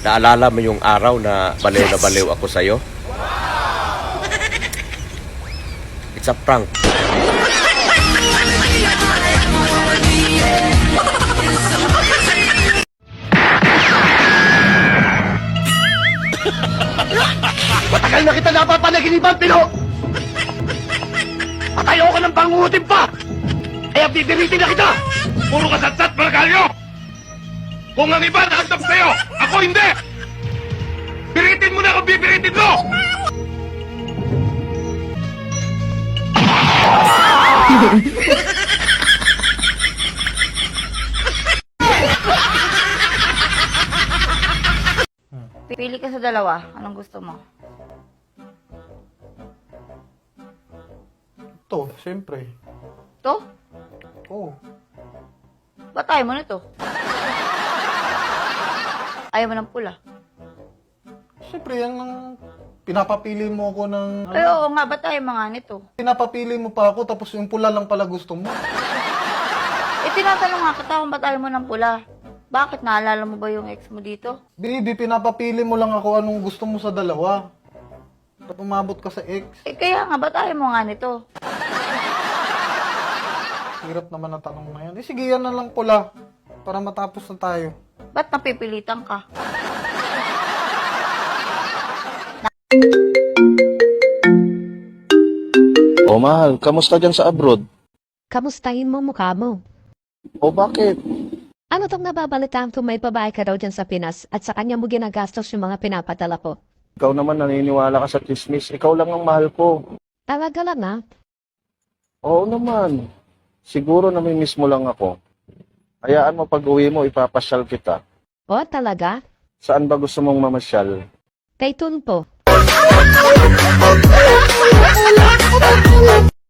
Naalala mo yung araw na baliw ako sa'yo? It's a prank. Matagal na kita napapanaginipan, Pino! At ayoko ng pangungutin pa! Kaya bibiritin na kita! Puro kasatsat, Margalyo! Kung ang iba naandap sa'yo, ako hindi! Biritin mo na kung bibiritin mo! Pili ka sa dalawa. Anong gusto mo? Ito, siyempre. To? Oo. Ba't ayaw mo nito? Ayaw mo ng pula. Siyempre, yan ang pinapapili mo ako ng... Ay, oo nga. Ba't ayaw mo nga nito? Pinapapili mo pa ako, tapos yung pula lang pala gusto mo. Eh, tinatanong nga kita kung ba't ayaw mo ng pula. Bakit? Naalala mo ba yung ex mo dito? Baby, pinapapili mo lang ako anong gusto mo sa dalawa. Ba't umabot ka sa ex? Eh, kaya nga. Ba't ayaw mo nga nito? Hirap naman ang tanong na yan. Eh, sige, yan na lang pula. Para matapos na tayo. Ba't napipilitan ka? O mahal, kamusta dyan sa abroad? Kamustahin mo mukha mo? O bakit? Ano tong nababalitaan kung may babae ka daw dyan sa Pinas at sa kanya mo ginagastos yung mga pinapadala ko? Ikaw naman naniniwala ka sa chismis. Ikaw lang ang mahal ko. Talaga lang na. Oo naman. Siguro namimiss mo lang ako. Hayaan mo pag uwi mo, ipapasyal kita. O talaga? Saan ba gusto mong mamasyal? Kay Tunpo.